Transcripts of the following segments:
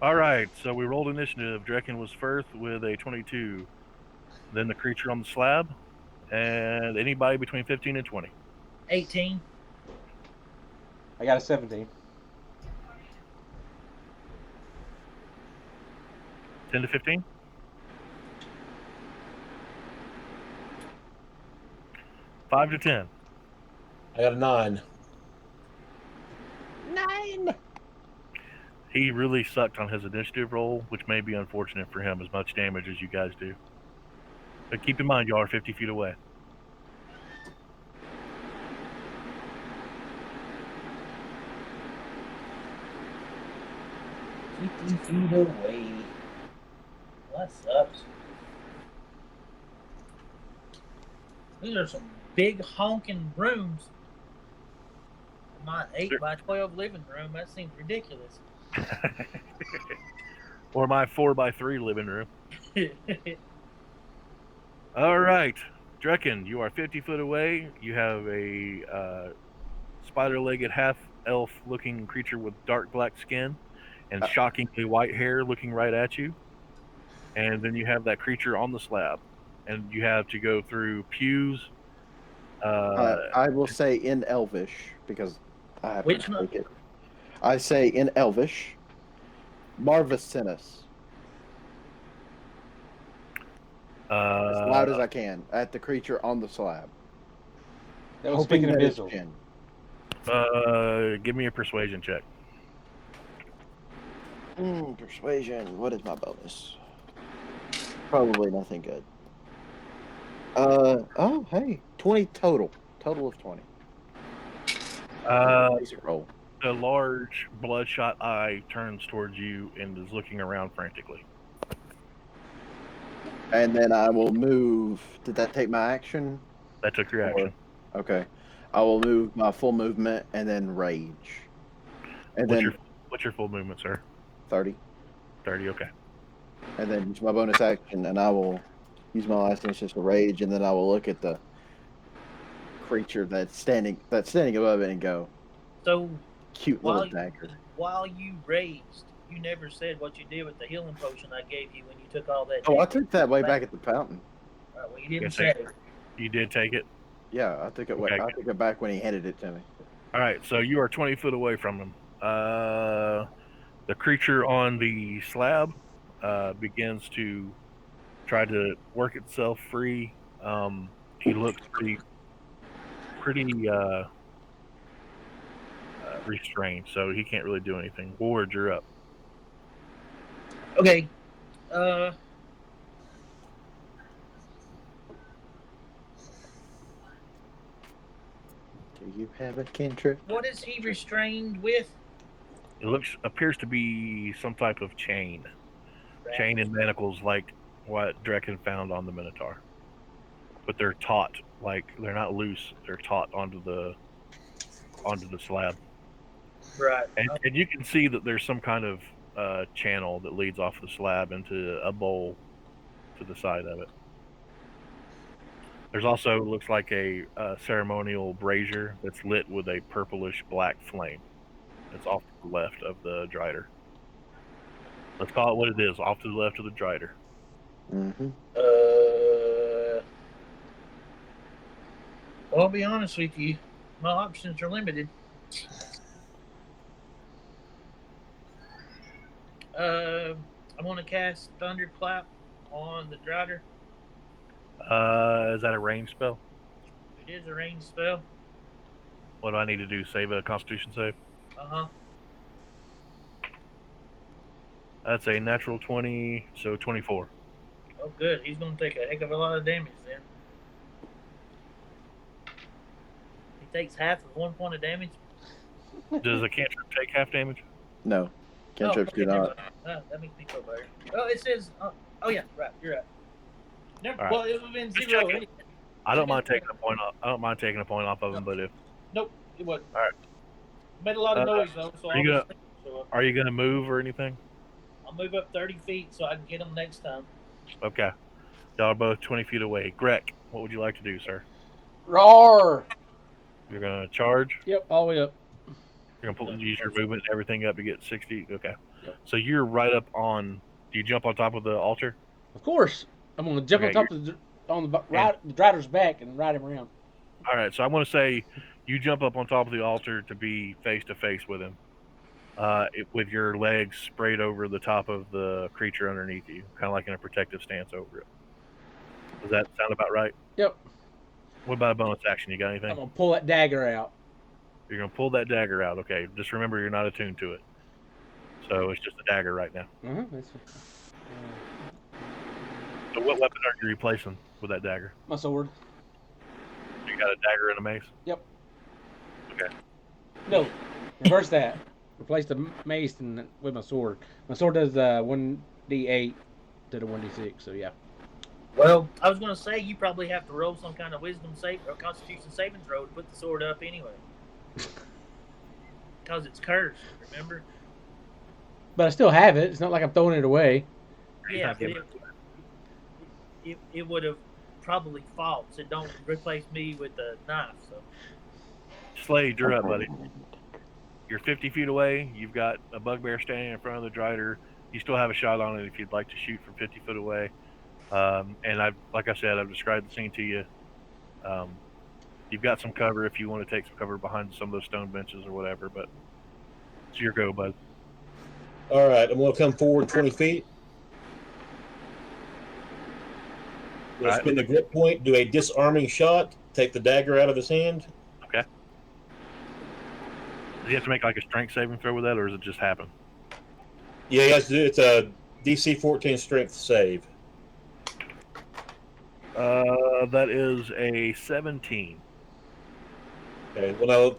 All right, so we rolled initiative. Drekken was first with a 22. Then the creature on the slab, and anybody between 15 and 20. 18. I got a 17. 10 to 15. 5 to 10. I got a 9. 9. He really sucked on his initiative roll, which may be unfortunate for him, as much damage as you guys do. But keep in mind, y'all are 50 feet away. Feet away. That sucks. These are some big honking rooms. My 8x12 living room, that seems ridiculous. Or my 4x3 living room. All right, Drekken, you are 50 foot away. You have a spider-legged half-elf looking creature with dark black skin and shockingly white hair looking right at you. And then you have that creature on the slab. And you have to go through pews. I will say in Elvish, because I have Which to one? take it. I say in Elvish, Marvacinus. As loud as I can at the creature on the slab. That was speaking of visual. Give me a persuasion check. Persuasion. What is my bonus? Probably nothing good. Oh, hey. 20 total. Total of 20. Basic roll. A large bloodshot eye turns towards you and is looking around frantically. And then I will move. Did that take my action? That took your action. Okay. I will move my full movement and then rage. And what's your full movement, sir? 30. 30, okay. And then use my bonus action, and I will use my last instance to rage, and then I will look at the creature that's standing above it and go, So cute little dagger. While you raged, you never said what you did with the healing potion I gave you when you took all that. Oh, I took that way back at the fountain. Right, well, you didn't say it. You did take it? Yeah, I took it. Okay. I took it back when he handed it to me. All right, so you are 20 foot away from him. The creature on the slab begins to try to work itself free. He looks pretty restrained, so he can't really do anything. Ward, you're up. Okay. Do you have a cantrip? What is he restrained with? It appears to be some type of chain. Right. Chain and manacles like what Drekken found on the Minotaur. But they're taut, like they're not loose, they're taut onto the slab. Right. And you can see that there's some kind of channel that leads off the slab into a bowl to the side of it. There's also looks like a ceremonial brazier that's lit with a purplish black flame. It's off to the left of the Drider. Let's call it what it is, off to the left of the Drider. Mm-hmm. Well, I'll be honest with you. My options are limited. I'm going to cast Thunderclap on the Drider. Is that a ranged spell? It is a ranged spell. What do I need to do? Save a Constitution save? Uh-huh. That's a natural 20, so 24. Oh, good. He's going to take a heck of a lot of damage then. He takes half of 1 point of damage. Does a cantrip take half damage? No. Cantrips do not. That makes me feel better. Oh, it says... oh, yeah. Right. You're right. Never, right. Well, it would have been 0 anyway. I don't mind taking a point off. I don't mind taking a point off of him, but if nope, it wasn't. All right. Made a lot of noise though. So are you gonna move or anything? I'll move up 30 feet so I can get him next time. Okay. Y'all are both 20 feet away. Greg, what would you like to do, sir? Roar! You're gonna charge? Yep, all the way up. You're gonna use your movement and everything up to get 60. Okay. Yep. So you're right up on. Do you jump on top of the altar? Of course, I'm gonna jump on Okay, top of the rider's back and ride him around. All right. So I want to say you jump up on top of the altar to be face to face with him, with your legs sprayed over the top of the creature underneath you, kind of like in a protective stance over it. Does that sound about right? Yep. What about a bonus action? You got I'm anything? gonna pull that dagger out. You're gonna pull that dagger out. Okay. Just remember you're not attuned to it, so it's just a dagger right now. That's So what weapon are you replacing with that dagger? my sword. You got a dagger and a mace. Yep. Okay. No, reverse that. Replace the mace with my sword. My sword does 1d8 to the 1d6. So yeah. Well, I was going to say you probably have to roll some kind of wisdom save or constitution saving throw to put the sword up anyway. Because it's cursed, remember? But I still have it. It's not like I'm throwing it away. Yeah, not but giving it would have probably fought, so don't replace me with a knife. So Slade, you're up, buddy. You're 50 feet away. You've got a bugbear standing in front of the drider. You still have a shot on it if you'd like to shoot from 50 foot away. And like I said, I've described the scene to you. You've got some cover if you want to take some cover behind some of those stone benches or whatever, but it's your go, bud. All right, I'm going to come forward 20 feet. I'm going to spin the grip point, do a disarming shot, take the dagger out of his hand. Okay. Does he have to make like a strength saving throw with that, or does it just happen? Yeah, he has to do it's a DC 14 strength save. That is a 17. Okay, well,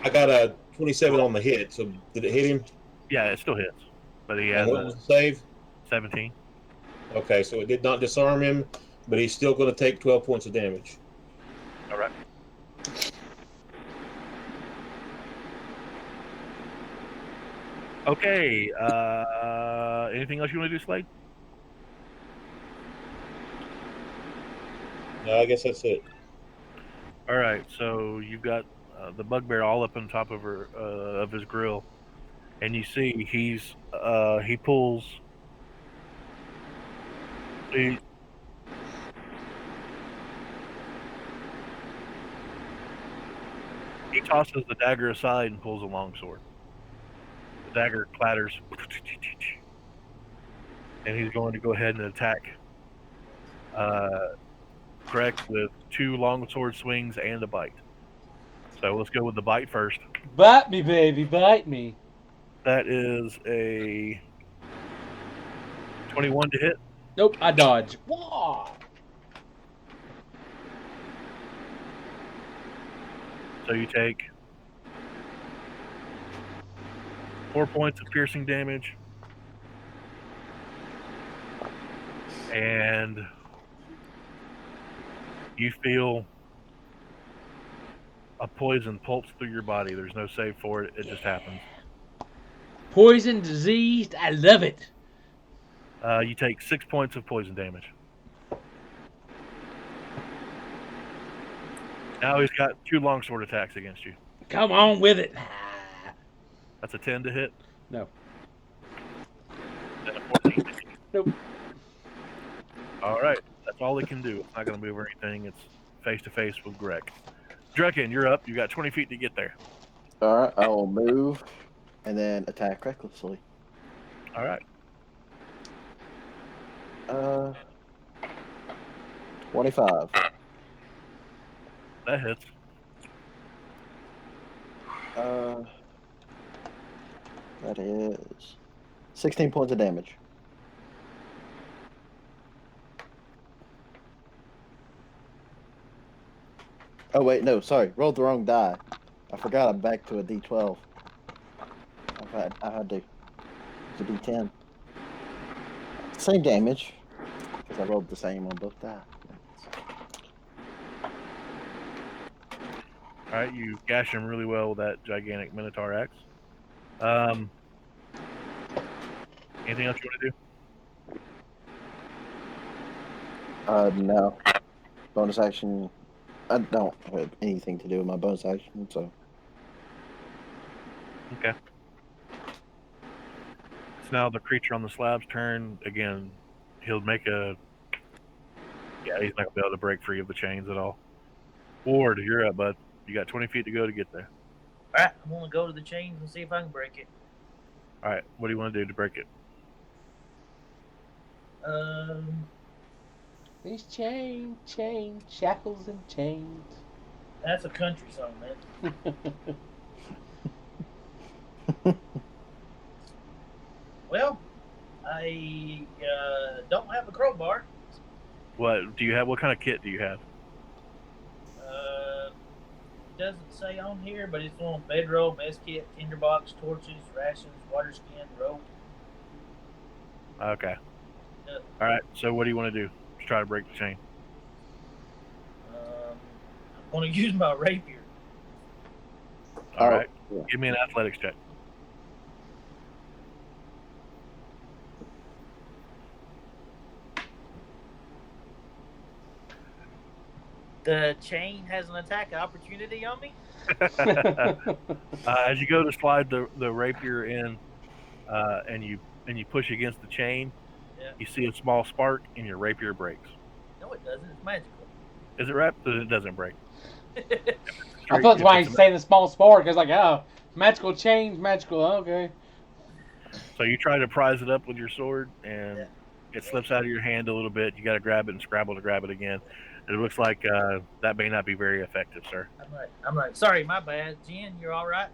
I got a 27 on the hit, so did it hit him? Yeah, it still hits, but he And has what a was the save? 17. Okay, so it did not disarm him, but he's still going to take 12 points of damage. All right. Okay. Anything else you want to do, Slade? No, I guess that's it. All right. So you've got the bugbear all up on top of his grill, and you see he pulls. He tosses the dagger aside and pulls a longsword. The dagger clatters, and he's going to go ahead and attack Greg with 2 longsword swings and a bite. So let's go with the bite first. Bite me, baby, bite me. That is a 21 to hit. Nope, I dodge. Whoa! So you take 4 points of piercing damage, and you feel a poison pulse through your body. There's no save for it. It just happens. Poison, diseased, I love it. You take 6 points of poison damage. Now he's got 2 longsword attacks against you. Come on with it. That's a 10 to hit. No. And a 14 to hit. Nope. All right. That's all it can do. It's not going to move or anything. It's face to face with Greg. Drekken, you're up. You got 20 feet to get there. All right, I will move and then attack recklessly. All right. 25. That hits. That is 16 points of damage. Oh wait, no, sorry, rolled the wrong die. I forgot I'm back to a D12. I had to. It's a D10. Same damage because I rolled the same on both die. All right, you gash him really well with that gigantic Minotaur axe. Anything else you want to do? No. Bonus action. I don't have anything to do with my bonus action, so. Okay. It's now the creature on the slab's turn. Again, he'll make a. Yeah, he's not gonna be able to break free of the chains at all. Ward, you're up, bud. You got 20 feet to go to get there. All right, I'm gonna go to the chains and see if I can break it. All right, what do you want to do to break it? These chains, shackles and chains. That's a country song, man. Well, I don't have a crowbar. What do you have? What kind of kit do you have? It doesn't say on here, but it's on bedroll, mess kit, tinderbox, torches, rations, water skin, rope. Okay. Yeah. All right. So what do you want to do to try to break the chain? I'm going to use my rapier. All right. Yeah. Give me an athletics check. The chain has an attack opportunity on me. As you go to slide the rapier in, and you push against the chain, Yeah. you see a small spark, and your rapier breaks. No, it doesn't. It's magical. Is it wrapped? It doesn't break. I thought that's why he's saying the small spark. I was like, oh, magical chains, magical. Okay. So you try to prise it up with your sword, and Yeah. it slips out of your hand a little bit. You got to grab it and scrabble to grab it again. It looks like that may not be very effective, sir. I'm like, sorry, my bad. Jen, you're all right?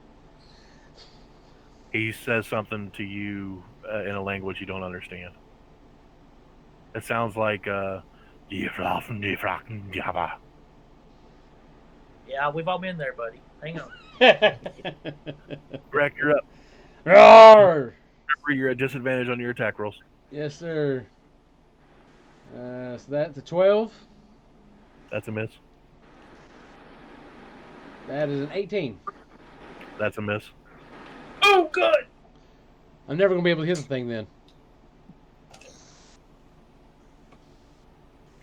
He says something to you in a language you don't understand. It sounds like Yeah, we've all been there, buddy. Hang on. Greg, you're up. Roar! Remember, you're at disadvantage on your attack rolls. Yes, sir. So that's a 12. That's a miss. That is an 18. That's a miss. Oh, good. I'm never going to be able to hit the thing then.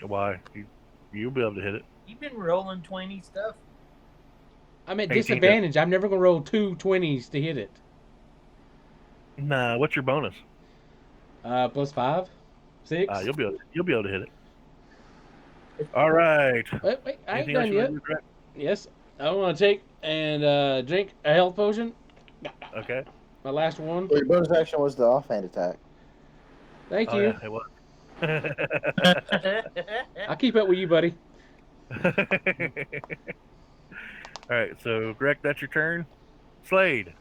Why? You'll be able to hit it. You've been rolling 20 stuff. I'm at 18 disadvantage. I'm never going to roll two 20s to hit it. Nah. What's your bonus? Plus 5? 6? You'll be able to hit it. All right. Wait, I ain't Anything else done you yet. want to do, Greg? Yes, I want to take and drink a health potion. Okay. My last one. Well, your bonus action was the offhand attack. Thank Oh, you. yeah, it was. I'll keep up with you, buddy. All right, so Greg, that's your turn. Slade,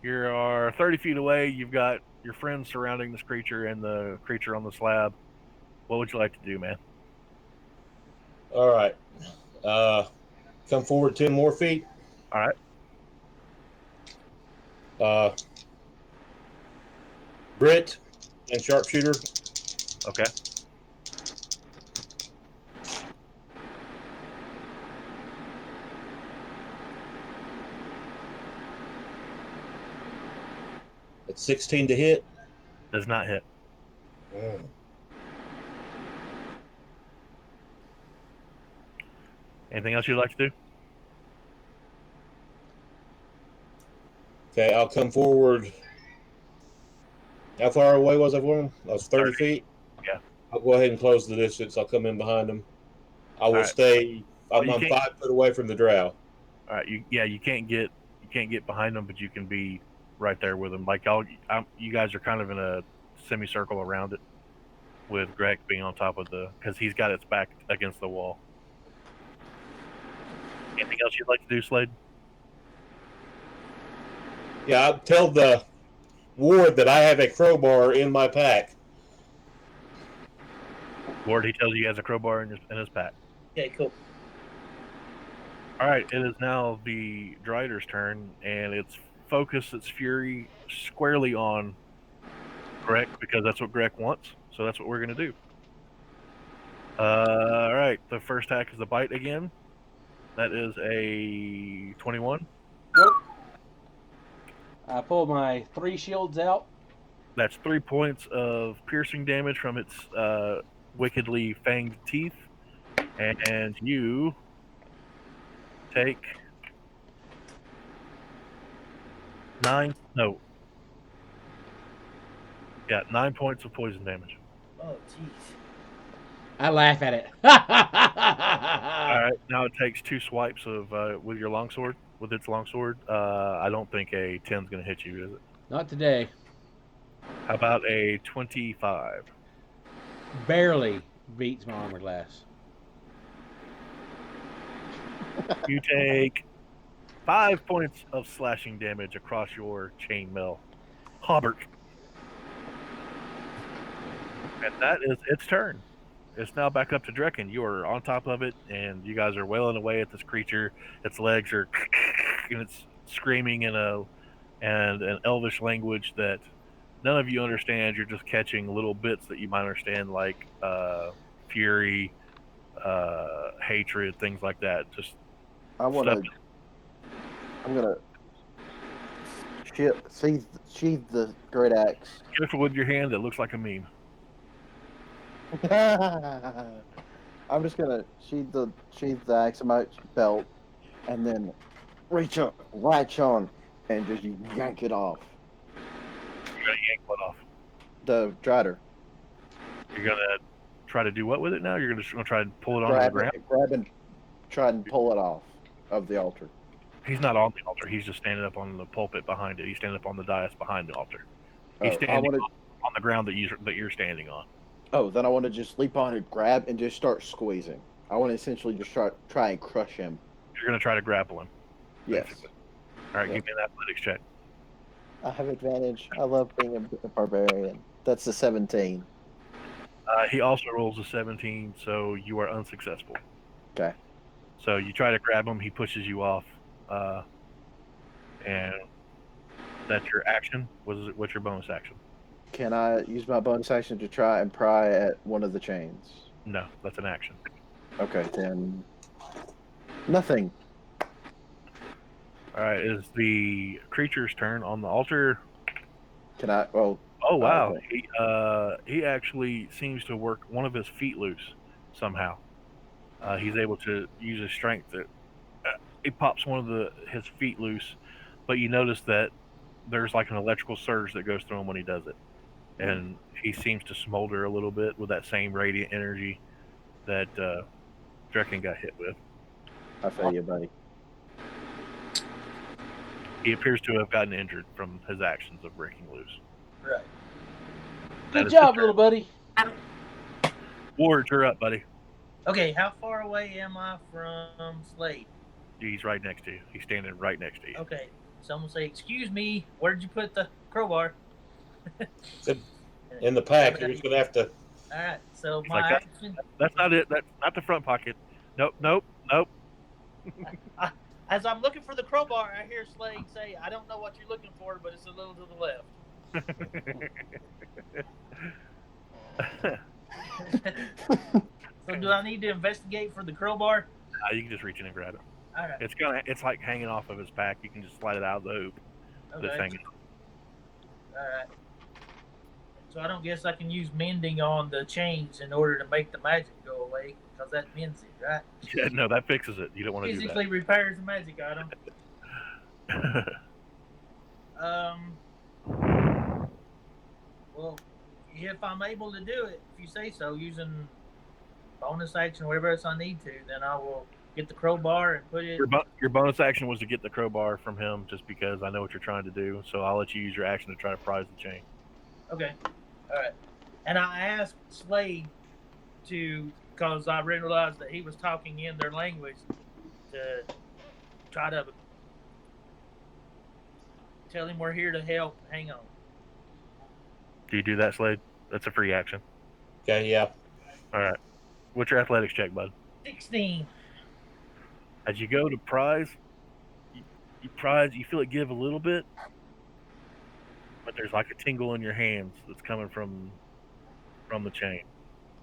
you are 30 feet away. You've got your friends surrounding this creature and the creature on the slab. What would you like to do, man? All right. Come forward 10 more feet. All right. Brit and sharpshooter. Okay. It's 16 to hit. Does not hit. Anything else you'd like to do? Okay, I'll come forward. How far away was I from him? I was 30 feet. Yeah. I'll go ahead and close the distance. I'll come in behind him. I will All right. stay. I'm Well, you 5 foot away from the drow. All right. You can't get behind them, but you can be right there with them. Like you guys are kind of in a semicircle around it, with Greg being on top of because he's got its back against the wall. Anything else you'd like to do, Slade? Yeah, I'll tell the ward that I have a crowbar in my pack. Ward, he tells you he has a crowbar in his pack. Okay, cool. All right, it is now the Drider's turn, and it's focus its fury squarely on Greg because that's what Greg wants. So that's what we're gonna do. All right, the first attack is the bite again. That is a 21. Nope. I pulled my 3 shields out. That's 3 points of piercing damage from its wickedly fanged teeth, and you take 9. No. Yeah, 9 points of poison damage. Oh, jeez. I laugh at it. All right, now it takes 2 swipes of with your longsword. With its longsword, I don't think a 10's going to hit you, is it? Not today. How about a 25? Barely beats my armor class. You take 5 points of slashing damage across your chainmail. Hobart. And that is its turn. It's now back up to Drekken. You are on top of it, and you guys are wailing away at this creature. Its legs are, and it's screaming in an elvish language that none of you understand. You're just catching little bits that you might understand, like fury, hatred, things like that. Just I want stuff. to. I'm gonna sheathe the great axe. Careful with your hand. That looks like a meme. I'm just gonna sheathe the axe in my belt, and then reach on, and just yank it off. You're gonna yank what off? The drider. You're gonna try to do what with it now? You're gonna try and pull it onto the ground? Grab and try and pull it off of the altar. He's not on the altar. He's just standing up on the pulpit behind it. He's standing up on the dais behind the altar. He's standing on the ground that you're standing on. Oh, then I want to just leap on it, grab, and just start squeezing. I want to essentially just try and crush him. You're going to try to grapple him. Yes. Basically. All right, give me an athletics check. I have advantage. I love being a barbarian. That's a 17. He also rolls a 17, so you are unsuccessful. Okay. So you try to grab him. He pushes you off. And that's your action. What's your bonus action? Can I use my bonus action to try and pry at one of the chains? No, that's an action. Okay, then nothing. All right, is the creature's turn on the altar. Can I? Well. Oh wow, okay. He actually seems to work one of his feet loose somehow. He's able to use his strength. He pops one of his feet loose, but you notice that there's like an electrical surge that goes through him when he does it. And he seems to smolder a little bit with that same radiant energy that Drekken got hit with. I feel you, buddy. He appears to have gotten injured from his actions of breaking loose. Right. Good job, little buddy. Ward, you're up, buddy. Okay, how far away am I from Slade? He's right next to you. He's standing right next to you. Okay, someone say, "Excuse me, where did you put the crowbar?" In the pack. You're just gonna have to. All right, so He's my like, action. That's not it. That's not the front pocket. Nope. As I'm looking for the crowbar, I hear Slade say, "I don't know what you're looking for, but it's a little to the left." So do I need to investigate for the crowbar? You can just reach in and grab it. All right. It's like hanging off of his pack. You can just slide it out of the hoop. Okay. That's hanging. All right. So I don't guess I can use mending on the chains in order to make the magic go away, because that mends it, right? Yeah, no, that fixes it. You don't want to do Physically repairs the magic item. that. Well, if I'm able to do it, if you say so, using bonus action or whatever else I need to, then I will get the crowbar and put it. Your bonus action was to get the crowbar from him, just because I know what you're trying to do. So I'll let you use your action to try to prise the chain. Okay. All right. And I asked Slade to, because I realized that he was talking in their language, to try to tell him we're here to help. Hang on. Do you do that, Slade? That's a free action. Okay, yeah. All right. What's your athletics check, bud? 16. As you go to prise, you prise, you feel it give a little bit, but there's like a tingle in your hands that's coming from the chain.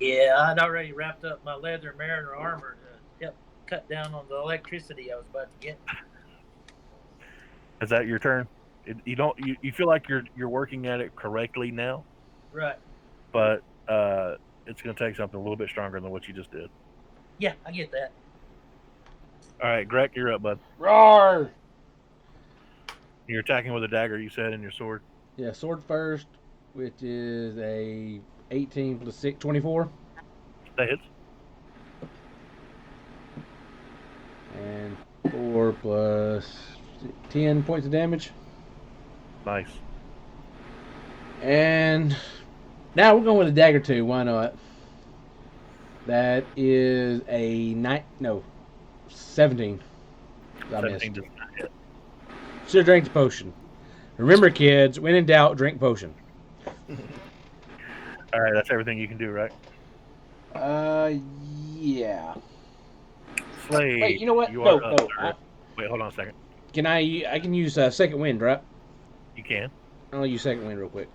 Yeah, I'd already wrapped up my leather mariner armor to help cut down on the electricity I was about to get. Is that your turn? You feel like you're working at it correctly now, Right. but it's going to take something a little bit stronger than what you just did. Yeah, I get that. All right, Greg, you're up, bud. Roar! You're attacking with a dagger, you said, and your sword. Yeah, sword first. which is a 18 plus 6, 24. That hits. And 4 plus 10 points of damage. Nice. And now we're going with a dagger 2. Why not? That is a 17. I missed. 17 does not hit. Should have drank the potion. Remember, kids, when in doubt, drink potion. All right, that's everything you can do, right? Yeah. Slade. Wait, you know what? You No, are up, no. sir. Wait, hold on a second. I can use second wind, right? You can. I'll use second wind real quick.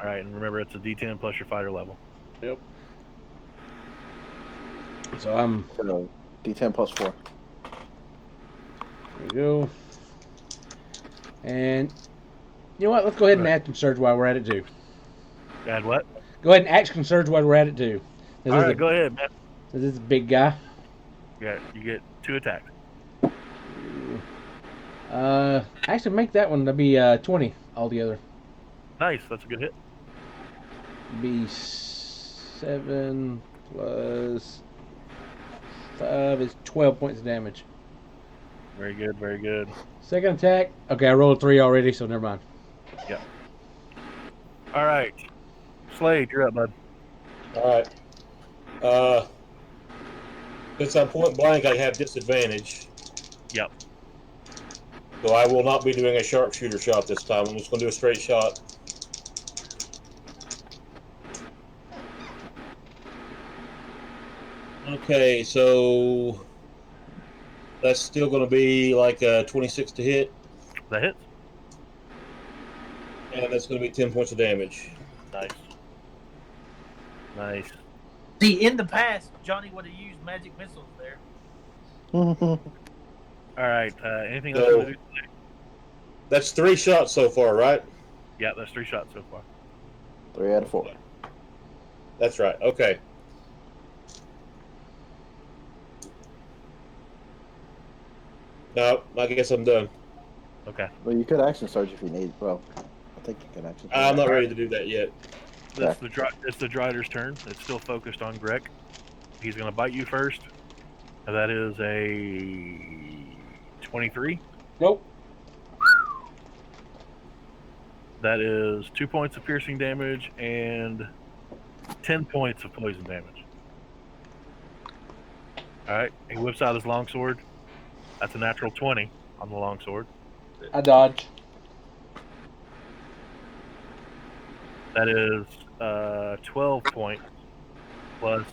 All right, and remember it's a D10 plus your fighter level. Yep. So I'm. So, D10 plus 4. There we go. And you know what? Let's go ahead and action surge while we're at it too. Add what? Go ahead and action surge while we're at it too. All right, go ahead, man. This is a big guy. Yeah, you get 2 attacks. Actually make that one. That'd be 20 altogether. Nice, that's a good hit. Be 7 plus 5 is 12 points of damage. Very good, very good. Second attack. Okay, I rolled 3 already, so never mind. Yeah. All right, Slade, you're up, bud. All right. Since I'm point blank, I have disadvantage. Yep. So I will not be doing a sharpshooter shot this time. I'm just going to do a straight shot. Okay, so that's still going to be like a 26 to hit, That hits. and that's going to be 10 points of damage. Nice. Nice. See, in the past, Johnny would have used magic missiles there. All right. Anything else? So- You wanna do? That's 3 shots so far, right? Yeah, that's 3 shots so far. 3 out of 4. That's right. Okay. No, I guess I'm done. Okay. Well, you could action surge if you need. Well, I think you can action surge. I'm not ready to do that yet. It's the Drider's turn. It's still focused on Greg. He's going to bite you first. And that is a 23. Nope. That is 2 points of piercing damage and 10 points of poison damage. All right. He whips out his longsword. That's a natural 20 on the longsword. I dodge. That is 12 points plus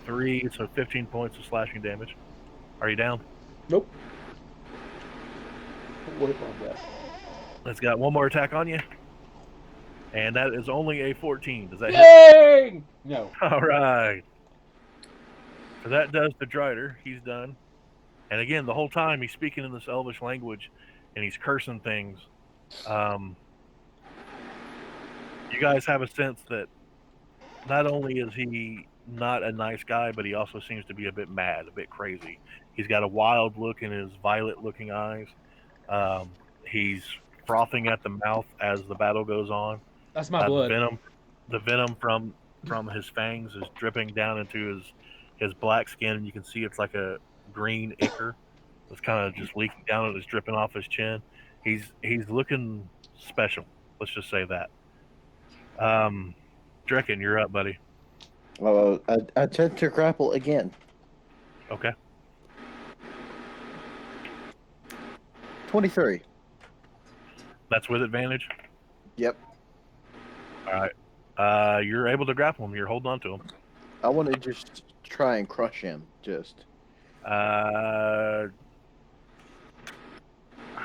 3, so 15 points of slashing damage. Are you down? Nope. What if I'm that? It's got one more attack on you. And that is only a 14. Does that hit? Yay! No. All right. So that does the Drider. He's done. And again, the whole time he's speaking in this Elvish language and he's cursing things. You guys have a sense that not only is he not a nice guy, but he also seems to be a bit mad, a bit crazy. He's got a wild look in his violet-looking eyes. He's frothing at the mouth as the battle goes on. That's my blood. The venom from his fangs is dripping down into his black skin, and you can see it's like a green ichor. It's kind of just leaking down and it's dripping off his chin. He's looking special. Let's just say that. Drekken, you're up, buddy. Well, I attempt to grapple again. Okay. 23. That's with advantage. Yep. All right. You're able to grapple him. You're holding on to him. I want to just try and crush him. Just. I'm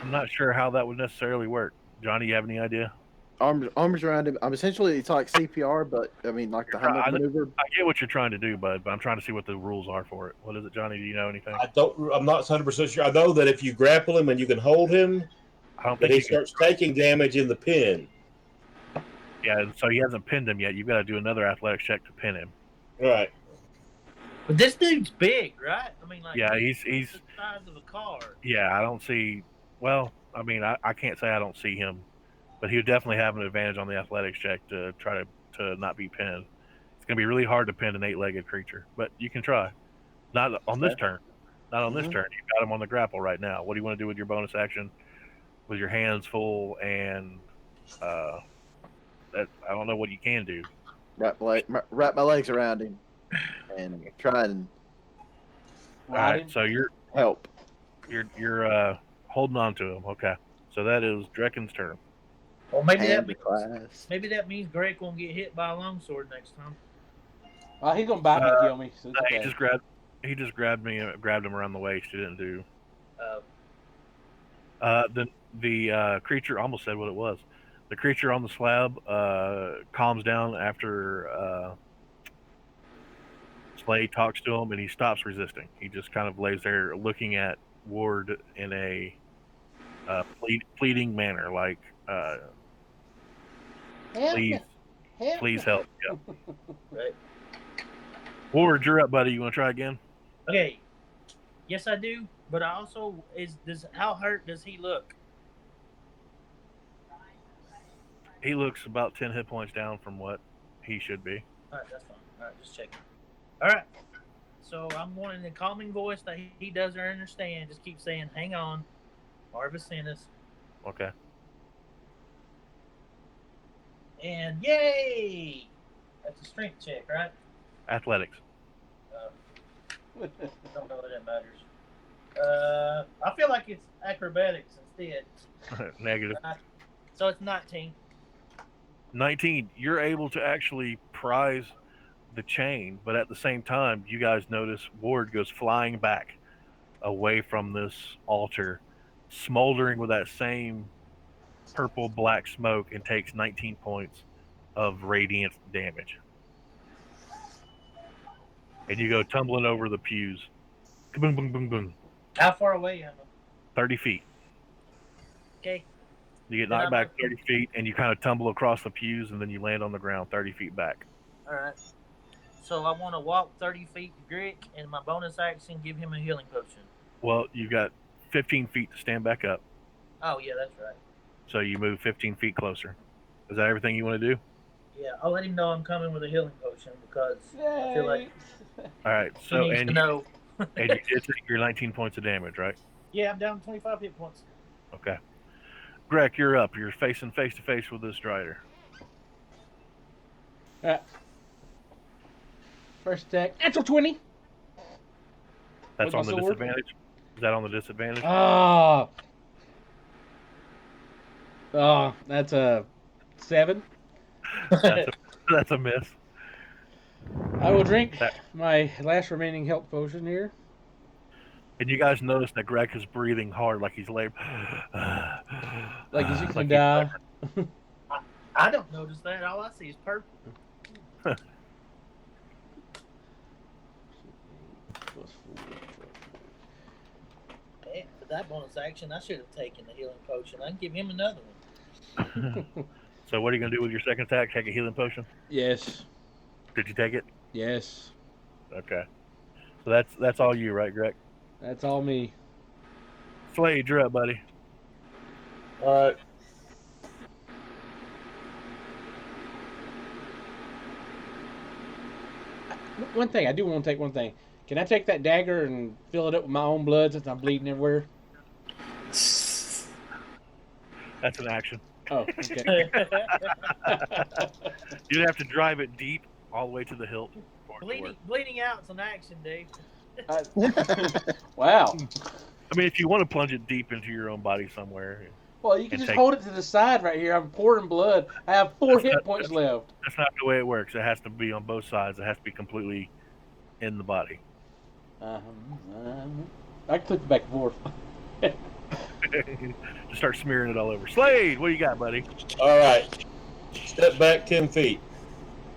not sure how that would necessarily work. Johnny, you have any idea? Arms around him. I'm essentially, it's like CPR, but I mean, like the Heimlich maneuver. I get what you're trying to do, bud, but I'm trying to see what the rules are for it. What is it, Johnny? Do you know anything? I'm not 100% sure. I know that if you grapple him and you can hold him, I don't that think he starts taking damage in the pin. Yeah, so he hasn't pinned him yet. You've got to do another athletics check to pin him. All right. But this dude's big, right? I mean, like, Yeah, he's the size of a car. yeah. I don't see. Well, I mean, I can't say I don't see him, but he would definitely have an advantage on the athletics check to try to not be pinned. It's gonna be really hard to pin an 8-legged creature, but you can try. Not on this turn. Not on this turn. You've got him on the grapple right now. What do you want to do with your bonus action? With your hands full and that I don't know what you can do. Wrap my legs around him and try and All right, so you're help. holding on to him. Okay, so that is Drekken's turn. Well, maybe Hand that means Greg won't get hit by a longsword next time. Well, he's gonna bite me and kill me. So it's He okay. just grabbed him around the waist. He didn't do. The creature almost said what it was. The creature on the slab calms down after Slade talks to him, and he stops resisting. He just kind of lays there looking at Ward in a pleading manner, like, please help. Yeah. Right. Ward, you're up, buddy. You want to try again? Okay. Yes, I do. But I also how hurt does he look? He looks about 10 hit points down from what he should be. All right, that's fine. All right, just checking. All right. So I'm going in a calming voice that he doesn't understand. Just keep saying, "Hang on, Marvis Sinis." Okay. And yay! That's a strength check, right? Athletics. Don't know that matters. I feel like it's acrobatics instead. Negative. So it's 19. 19. You're able to actually prize the chain, but at the same time, you guys notice Ward goes flying back away from this altar, smoldering with that same purple black smoke, and takes 19 points of radiant damage. And you go tumbling over the pews. Boom, boom, boom, boom. How far away am I? 30 feet. Okay. You get knocked back 30 feet, and you kind of tumble across the pews, and then you land on the ground 30 feet back. All right. So I want to walk 30 feet to Grick, and my bonus action give him a healing potion. Well, you've got 15 feet to stand back up. Oh, yeah, that's right. So you move 15 feet closer. Is that everything you want to do? Yeah, I'll let him know I'm coming with a healing potion because I feel like All right. he So needs to know. and you did take your 19 points of damage, right? Yeah, I'm down 25 hit points. Okay. Greg, you're up. You're facing face to face with this strider. First attack, natural 20. That's With on my the sword? disadvantage. Is that on the disadvantage? Oh, that's a 7. That's a miss. I will drink my last remaining health potion here. And you guys notice that Greg is breathing hard, like he's like Like he's gonna die. I don't notice that. All I see is purple. Man, for that bonus action, I should have taken the healing potion. I can give him another one. So what are you gonna do with your second attack? Take a healing potion? Yes. Did you take it? Yes. Okay. So that's all you, right, Greg? That's all me. Slade, you're up, buddy. All right. One thing, I do want to take one thing. Can I take that dagger and fill it up with my own blood since I'm bleeding everywhere? That's an action. Oh, okay. You'd have to drive it deep all the way to the hilt. Bleeding out's an action, Dave. Wow. I mean, if you want to plunge it deep into your own body somewhere. Well, you can just hold it to the side right here. I'm pouring blood. I have 4 hit points left. That's not the way it works. It has to be on both sides. It has to be completely in the body. I can click back and forth. Just start smearing it all over. Slade, what do you got, buddy? All right. Step back 10 feet.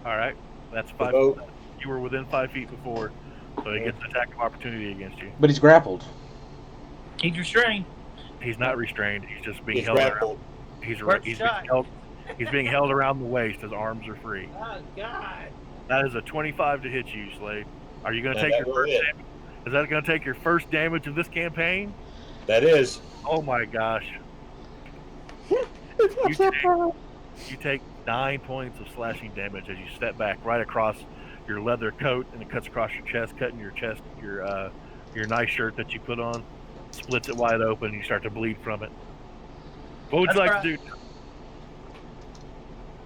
All right. That's 5. Hello. You were within 5 feet before, so he gets an attack of opportunity against you. But he's grappled. He's restrained. He's not restrained. He's just being He's held grappled. around. He's being held around the waist. His arms are free. Oh, God. That is a 25 to hit you, Slade. Are you going to And take that your will first? hit. Is that going to take your first damage of this campaign? That is. Oh my gosh! It's my You surprise. You take 9 points of slashing damage as you step back right across your leather coat, and it cuts across your chest, cutting your chest, your nice shirt that you put on, splits it wide open, and you start to bleed from it. What would you That's like right. to do?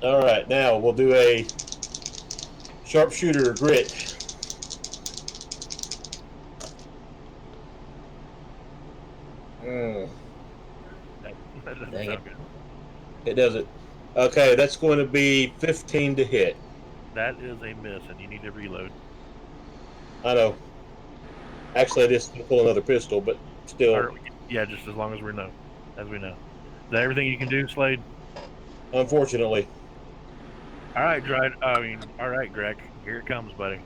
All right, now we'll do a sharpshooter grit. That doesn't Dang sound good. It doesn't. Okay, that's going to be 15 to hit. That is a miss, and you need to reload. I know. Actually, I just pull another pistol, but still. Or, yeah, just as long as we know. Is that everything you can do, Slade? Unfortunately. All right, all right, Greg. Here it comes, buddy.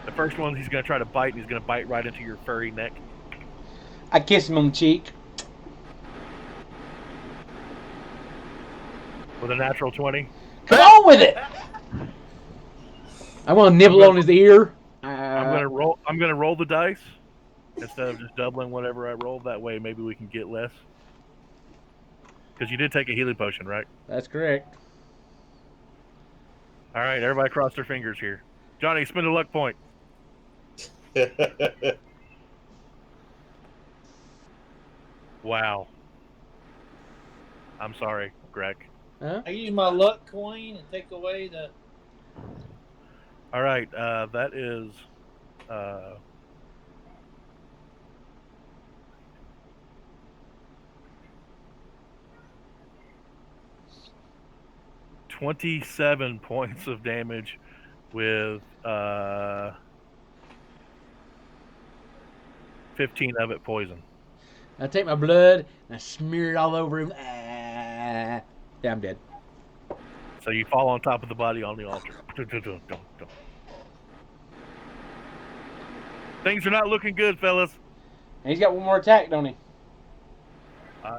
The first one, he's going to try to bite, and he's going to bite right into your furry neck. I kiss him on the cheek. With a natural 20. Come on with it. I want to nibble on his ear. I'm gonna roll the dice instead of just doubling whatever I roll. That way, maybe we can get less. Because you did take a healing potion, right? That's correct. All right, everybody cross their fingers here. Johnny, spend a luck point. Wow. I'm sorry, Greg. Huh? I use my luck coin and take away the. All right, that is. 27 points of damage with 15 of it poison. I take my blood and I smear it all over him. Yeah, I'm dead. So you fall on top of the body on the altar. Things are not looking good, fellas. And he's got one more attack, don't he?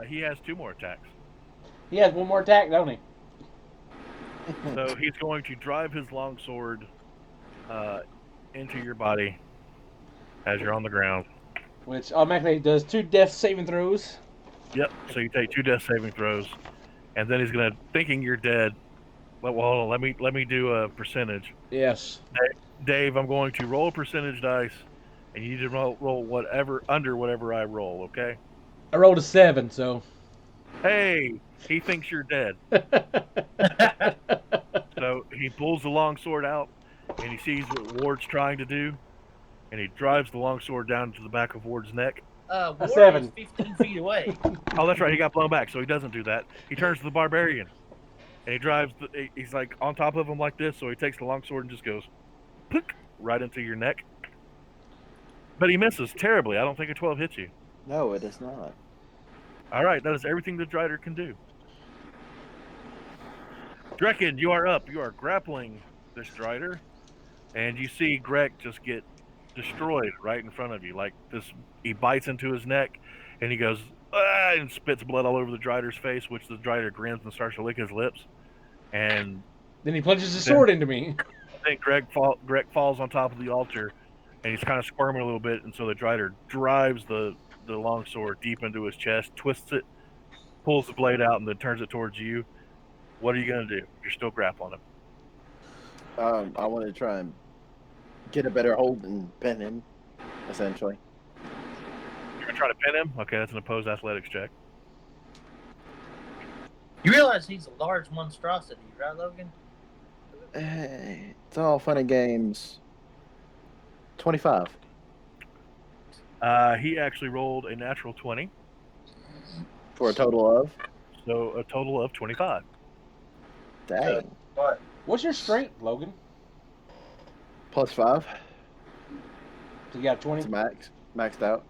He has 2 more attacks. He has one more attack, don't he? So he's going to drive his longsword into your body as you're on the ground. Which automatically does 2 death saving throws. Yep. So you take 2 death saving throws, and then he's gonna, thinking you're dead. Well, hold on. Let me do a percentage. Yes. Dave, I'm going to roll a percentage dice, and you need to roll whatever under whatever I roll. Okay? I rolled a 7, so. Hey, he thinks you're dead. So he pulls the longsword out, and he sees what Ward's trying to do, and he drives the longsword down to the back of Ward's neck. Ward 7. is 15 feet away. Oh, that's right. He got blown back, so he doesn't do that. He turns to the barbarian, and he drives. He's like on top of him like this, so he takes the longsword and just goes, "Pook," right into your neck. But he misses terribly. I don't think a 12 hits you. No, it is not. All right, that is everything the Drider can do. Drekken, you are up. You are grappling this Drider, and you see Greg just get destroyed right in front of you. Like this, he bites into his neck, and he goes, "Ah," and spits blood all over the Drider's face, which the Drider grins and starts to lick his lips. And Then he plunges his sword into me. then Greg falls on top of the altar, and he's kind of squirming a little bit, and so the Drider drives the longsword deep into his chest, twists it, pulls the blade out, and then turns it towards you. What are you going to do? You're still grappling him. I want to try and get a better hold and pin him, essentially. You're going to try to pin him? Okay, that's an opposed athletics check. You realize he's a large monstrosity, right, Logan? It's all fun and games. 25. He actually rolled a natural 20, For a total of? so a total of 25. Dang. What? What's your strength, Logan? Plus 5. So you got 20? It's maxed out.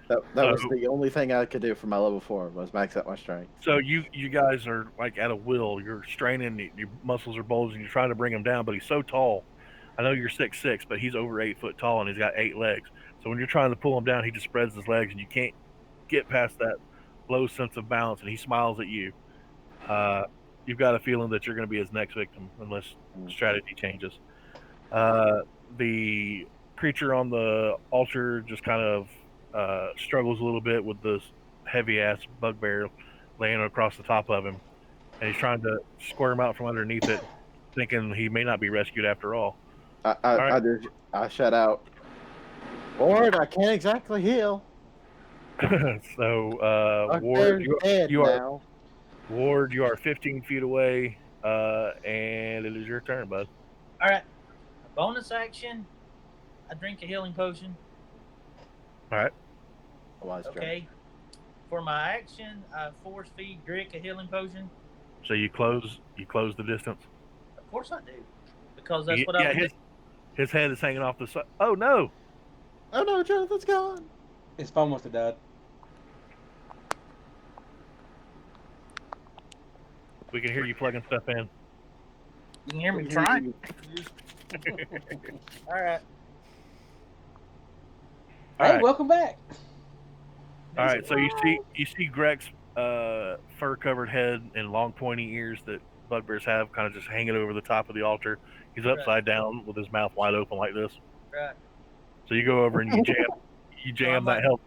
That was the only thing I could do for my level 4 was max out my strength. So you guys are like at a will. You're straining, your muscles are bulging. You're trying to bring him down, but he's so tall. I know you're 6'6", but he's over 8 foot tall, and he's got 8 legs. So when you're trying to pull him down, he just spreads his legs, and you can't get past that low sense of balance. And he smiles at you. you've got a feeling that you're going to be his next victim unless Mm. strategy changes. The creature on the altar just kind of struggles a little bit with this heavy ass bugbear laying across the top of him, and he's trying to squirm out from underneath it, thinking he may not be rescued after all. I All right. I shut out. Lord, I can't exactly heal. So, Ward, Bugbear's dead you are now. Ward, you are 15 feet away, and it is your turn, bud. All right. A bonus action. I drink a healing potion. All right. Wise Okay. For my action, I force feed Drick a healing potion. So you close the distance. Of course I do, because that's what I Yeah, would do. his head is hanging off the side. Oh no! Oh no, Jonathan's gone. His phone must have died. We can hear you plugging stuff in. You can hear me trying. All right. All Hey, right. welcome back. All right. So you see Greg's fur-covered head and long pointy ears that bugbears have, kind of just hanging over the top of the altar. He's upside down with his mouth wide open like this. Right. So you go over and you jam that help.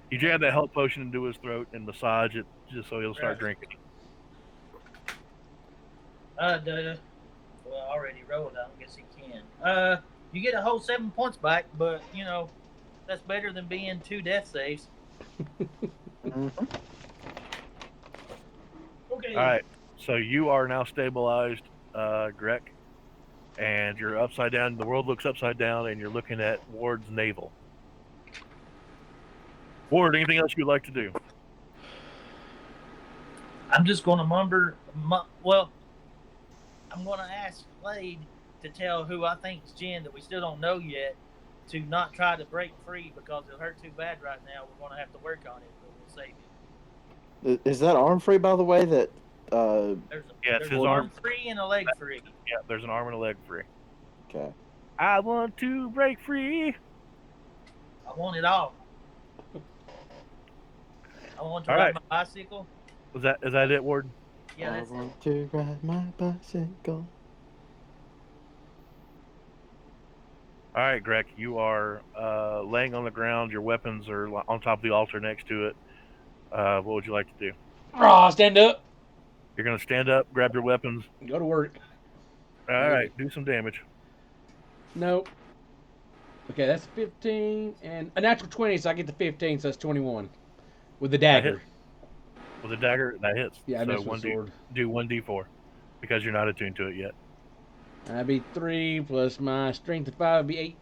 You jam that help potion into his throat and massage it just so he'll start drinking. Well, I already rolled. I don't guess he can. You get a whole 7 points back, but you know that's better than being 2 death saves. Mhm. Okay. All right. So you are now stabilized, Greg, and you're upside down. The world looks upside down, and you're looking at Ward's navel. Ward, anything else you'd like to do? I'm just going to well, I'm going to ask Slade to tell who I think is Jen that we still don't know yet to not try to break free because it'll hurt too bad right now. We're going to have to work on it, but we'll save it. Is that arm free, by the way? That There's his an arm arm. free and a leg free. Yeah, there's an arm and a leg free. okay. I want to break free. I want it all. I want to All ride right. my bicycle. Is that it, Ward? Yeah, I that's it. want to ride my bicycle. All right, Greg, you are laying on the ground. Your weapons are on top of the altar next to it. What would you like to do? Raw, stand up. You're going to stand up, grab your weapons. Go to work. All right, do some damage. Nope. Okay, that's 15 and a natural 20, so I get the 15, so that's 21 with the dagger. With a dagger, that hits. Yeah, I so missed with sword. do 1d4 because you're not attuned to it yet. That'd be 3 plus my strength of 5 would be 8.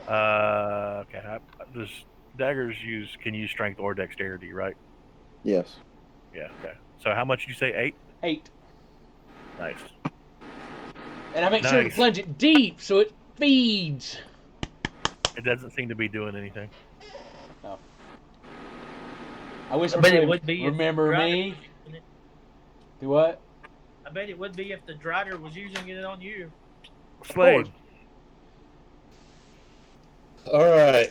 Okay. This daggers can use strength or dexterity, right? Yes. Yeah. Okay. So how much did you say? 8? 8. Nice. And I make sure to Nice. plunge it deep so it feeds. It doesn't seem to be doing anything. I wish I I bet it could would be if remember the me. driver was using it. Do what? I bet it would be if the driver was using it on you. Slade. All right.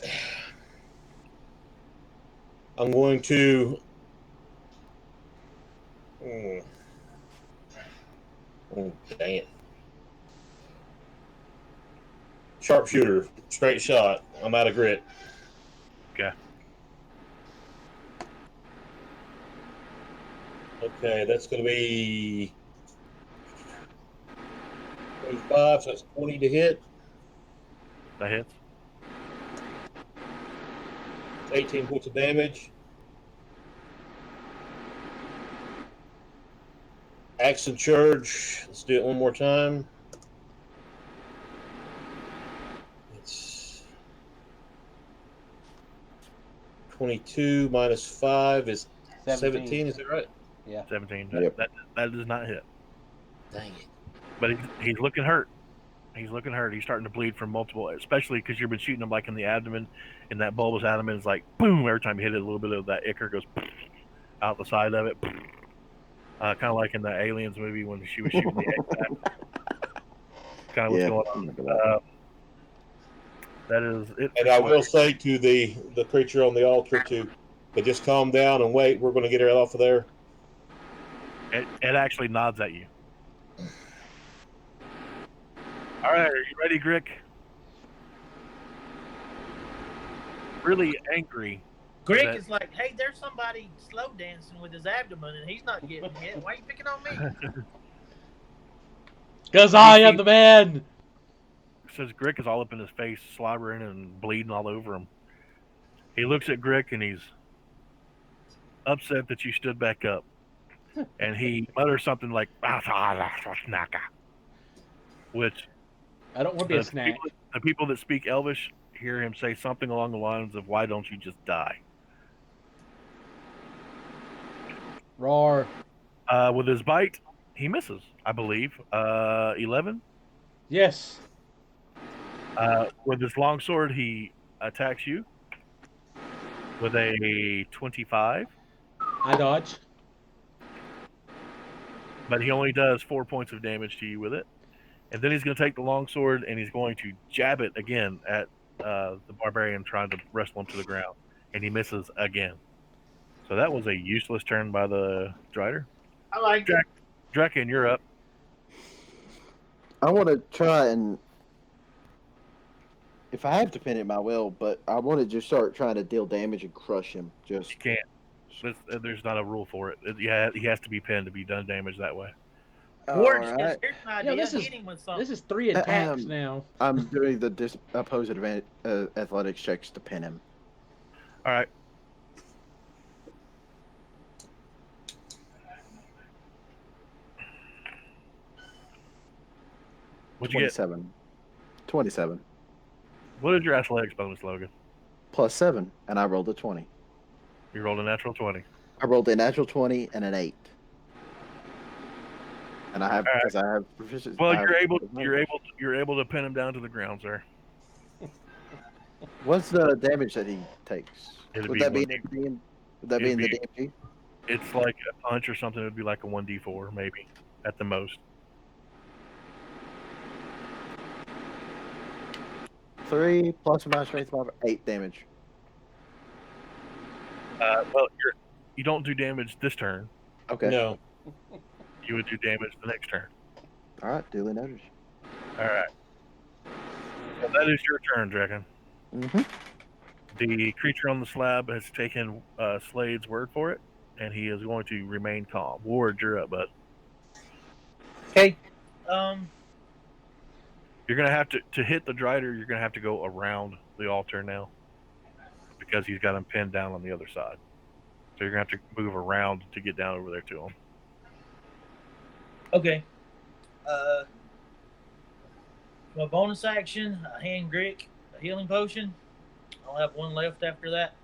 I'm going to. Oh, dang it. Sharpshooter, straight shot. I'm out of grit. Okay. Okay, that's going to be 25, so that's 20 to hit. That hits. 18 points of damage. Action charge. Let's do it one more time. It's 22 minus 5 is 17. Is that right? Yeah. 17. Yep. That does not hit. Dang it. But he's looking hurt. He's looking hurt. He's starting to bleed from multiple, especially because you've been shooting him like in the abdomen, and that bulbous abdomen is like boom. Every time you hit it, a little bit of that ichor goes out the side of it. Kind of like in the Aliens movie when she was shooting the egg back. Kind of what's going on. That is it. And I will say to the creature on the altar to just calm down and wait. We're going to get her off of there. It actually nods at you. All right, are you ready, Grick? Really angry. Greg that- is like, hey, there's somebody slow dancing with his abdomen and he's not getting hit. Why are you picking on me? Because I am the man. Says Grick is all up in his face, slobbering and bleeding all over him. He looks at Grick and he's upset that you stood back up. And he mutters something like, which I don't want to be a snack. the people that speak Elvish hear him say something along the lines of, why don't you just die? Roar. With his bite, he misses, I believe. 11. Yes. With his longsword, he attacks you with a 25, I dodge. but he only does 4 points of damage to you with it. And then he's going to take the longsword and he's going to jab it again at the barbarian trying to wrestle him to the ground. And he misses again. So that was a useless turn by the Drider. I like it. Draken, you're up. I want to try and, if I have to pin it, I will. But I want to just start trying to deal damage and crush him. Just You can't. There's not a rule for it. Yeah, he has to be pinned to be done damage that way. Ward, all right. here's an Yeah, idea. this is- Hit him with something. This is 3 attacks Um, now. I'm doing the opposite athletics checks to pin him. All right. What'd you get? 27. 27 What is your athletics bonus, Logan? plus 7, and I rolled a 20. You rolled a natural 20. I rolled a natural 20 and an 8. And I have All right. because I have proficiency. Well, I have you're able to pin him down to the ground, sir. What's the damage that he takes? It'd Would be that be one- would that be in the it'd DMG? It's like a punch or something. It'd be like a 1d4 maybe at the most. 3 plus my strength, 8 damage. Well, you don't do damage this turn. Okay. No. You would do damage the next turn. All right. Duly noted. All right. So that is your turn, Dragon. Mm-hmm. The creature on the slab has taken Slade's word for it, and he is going to remain calm. Ward, you're up, bud. Okay. You're gonna have to hit the Drider. You're gonna have to go around the altar now, because he's got him pinned down on the other side. So you're gonna have to move around to get down over there to him. Okay. My bonus action, I hand Grick a healing potion. I'll have one left after that.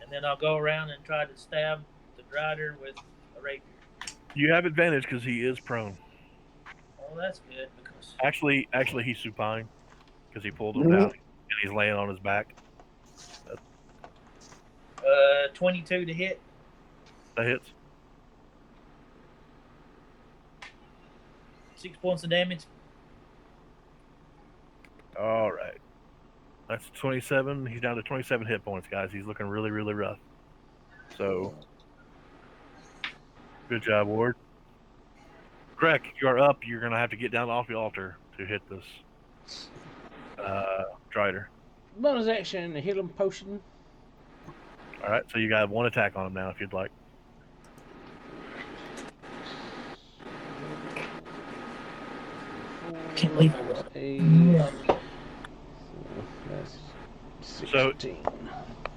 And then I'll go around and try to stab the Drider with a rapier. You have advantage because he is prone. Oh, that's good because Actually, he's supine because he pulled him down and he's laying on his back. 22 to hit. That hits. 6 points of damage. All right. That's 27. He's down to 27 hit points, guys. He's looking really, really rough. So, good job, Ward. Greg, you are up. You're going to have to get down off the altar to hit this Drider. Bonus action, a healing potion. All right, so you got one attack on him now if you'd like. Can't believe I was. That's So- 16.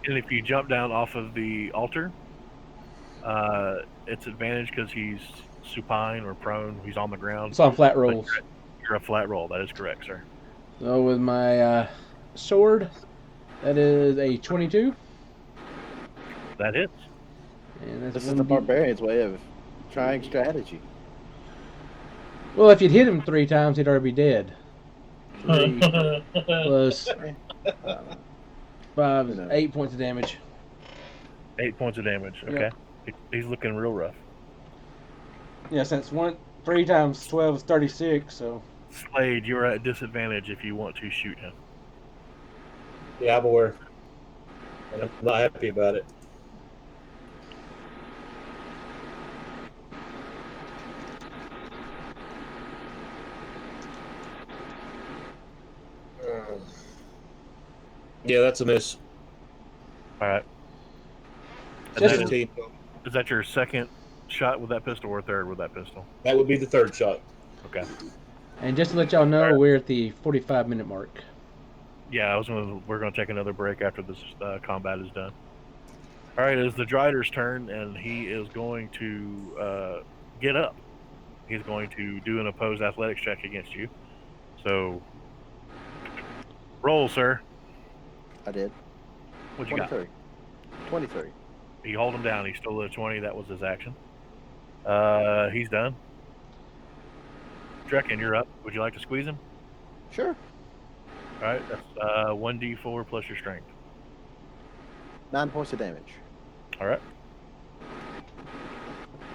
And if you jump down off of the altar, it's advantage because he's supine or prone. He's on the ground. It's on flat rolls. You're a flat roll. That is correct, sir. So with my sword, that is a 22. That hits. And that's This is the 1d barbarian's way of trying strategy. Well, if you'd hit him 3 times, he'd already be dead. 3 plus Um, 5 You is know. 8 points of damage. 8 points of damage. Okay. Yep. He's looking real rough. Yeah, since 3 times 12 is 36, so Slade, you're at disadvantage if you want to shoot him. Yeah, I'm aware. And I'm not happy about it. Yeah, that's a miss. All right. And Just that is, 19. is that your second shot with that pistol or third with that pistol? That would be the third shot. Okay. And just to let y'all know, Alright. we're at the 45-minute mark. Yeah, we're gonna take another break after this combat is done. All right, it's the Drider's turn, and he is going to get up. He's going to do an opposed athletics check against you. So, roll, sir. I did. What you got? 23. 23. You hold him down. He stole a 20. That was his action. He's done. Drekken, you're up. Would you like to squeeze him? Sure. All right, that's 1d4 plus your strength. 9 points of damage. All right.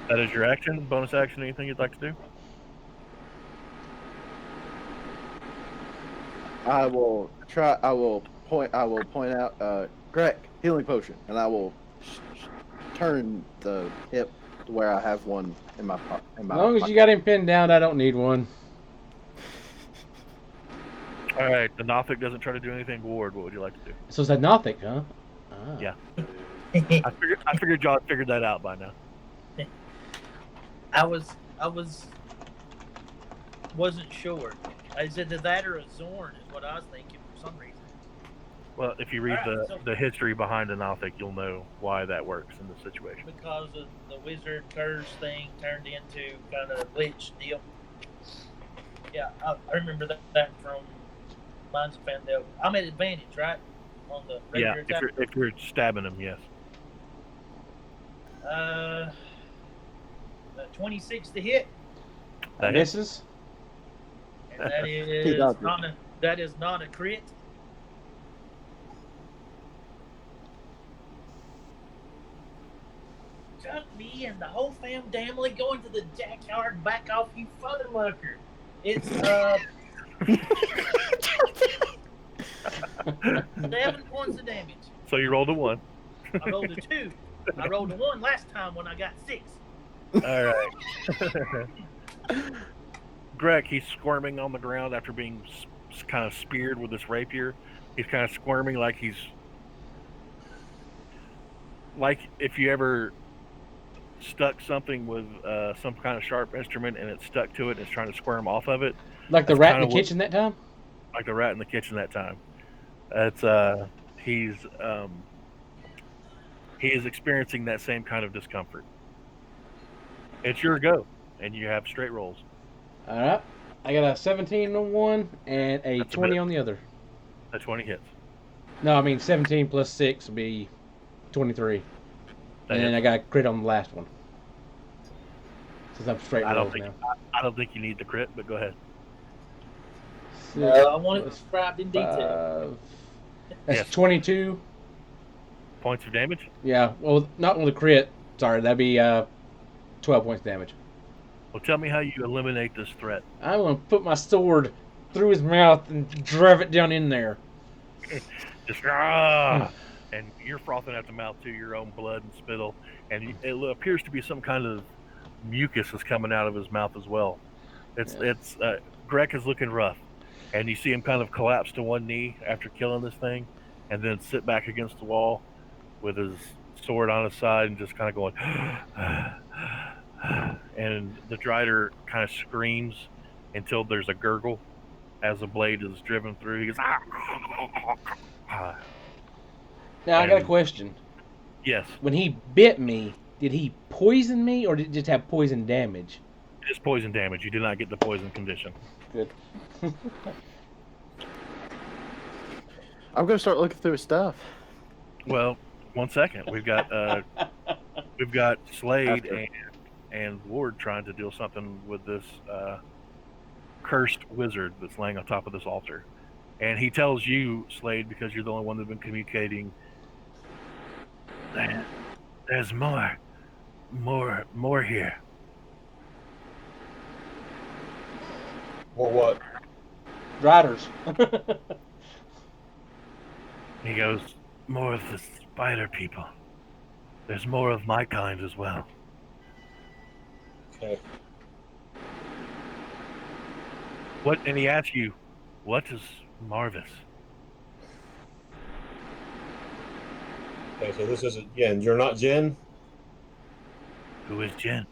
That is your action. Bonus action. Anything you'd like to do? I will point out Greg, healing potion, and I will turn the hip to where I have one in my pocket. As long as you got him pinned down, I don't need one. All right. The Nothic doesn't try to do anything. Ward, what would you like to do? So it's a Nothic, huh? Ah. Yeah. I figured y'all had figured that out by now. I wasn't sure. Is it that or a Zorn is what I was thinking for some reason. Well, if you read Alright, so- the history behind the Nothic, you'll know why that works in this situation. Because of the wizard curse thing turned into kind of lich deal. Yeah, I remember that from Minds of Fandel. I'm at advantage, right? On the Yeah, regular attack. if you're stabbing him, yes. 26 to hit, That hits. Misses? and that is not a crit. Chuck me and the whole family going to the jackyard and back off, you fathermucker. It's 7 points of damage. So you rolled a 1. I rolled a 2. I rolled a 1 last time when I got 6. All right. Greg, he's squirming on the ground after being kind of speared with this rapier. He's kind of squirming like if you ever stuck something with some kind of sharp instrument and it stuck to it and it's trying to squirm off of it. Like the That's rat in kinda the kitchen that time? Like the rat in the kitchen that time. That's he is experiencing that same kind of discomfort. It's your go, and you have straight rolls. All right. I got a 17 on one and a That's a 20 bit. on the other. A 20 hits. No, I mean 17 plus 6 would be 23. That And then I hits. got a crit on the last one. Since I'm straight I don't rolls think now. I don't think you need the crit, but go ahead. I want it described in detail. That's Yes. 22. Points of damage. Yeah, well, not on the crit. Sorry, that'd be 12 points damage. Well, tell me how you eliminate this threat. I'm going to put my sword through his mouth and drive it down in there. Just and you're frothing at the mouth too, your own blood and spittle, and it appears to be some kind of mucus is coming out of his mouth as well. It's Greg is looking rough, and you see him kind of collapse to one knee after killing this thing, and then sit back against the wall with his sword on his side and just kind of going. And the Drider kind of screams until there's a gurgle as the blade is driven through. He goes, Now, I got a And- question. yes, When he bit me, did he poison me or did it just have poison damage? it's poison damage. You did not get the poison condition. Good. I'm gonna start looking through his stuff. Well, 1 second. We've got Slade After. and Ward trying to do something with this cursed wizard that's laying on top of this altar. And he tells you, Slade, because you're the only one that's been communicating, there's more here. Or what? Riders. He goes, more of the spider people. There's more of my kind as well. Okay. What? And he asks you, what is Marvis? Okay, so this isn't Jen. You're not Jen? Who is Jen?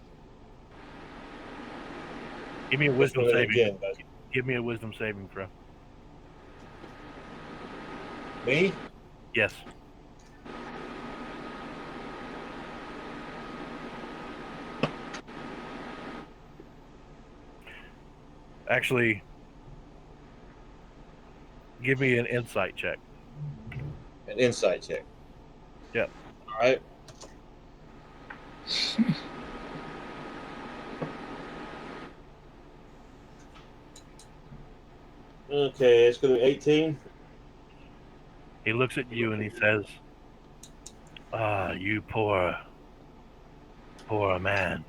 Give me a This wisdom one isn't saving. Jen, guys. Give me a wisdom saving throw. Me? Yes. Actually, give me an insight check. An insight check. Yep. All right. Okay, it's going to be 18. He looks at you and he says, "Ah, you poor man,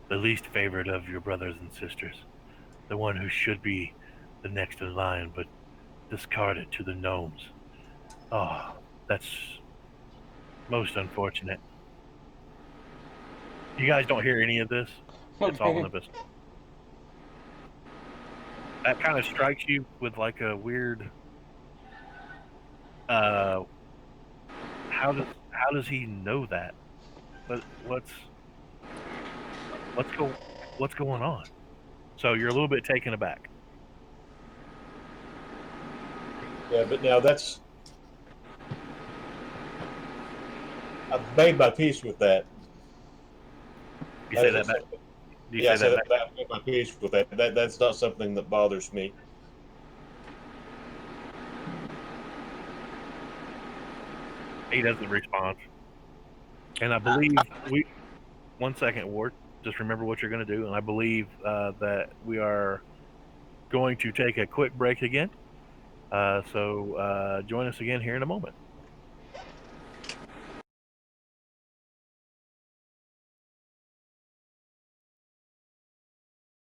the least favored of your brothers and sisters, the one who should be the next in line, but discarded to the gnomes. Oh, that's most unfortunate." You guys don't hear any of this. It's all in the Okay. abyss. That kind of strikes you with like a weird. Uh, how does he know that? But what's go what's going on? So you're a little bit taken aback. Yeah, but now that's. I've made my peace with that. You That say isn't that back. something. Do you Yeah, I say that said back? that. I've made my peace with that. That's not something that bothers me. He doesn't respond. And I believe we. 1 second, Ward. Just remember what you're going to do. And I believe that we are going to take a quick break again. So join us again here in a moment.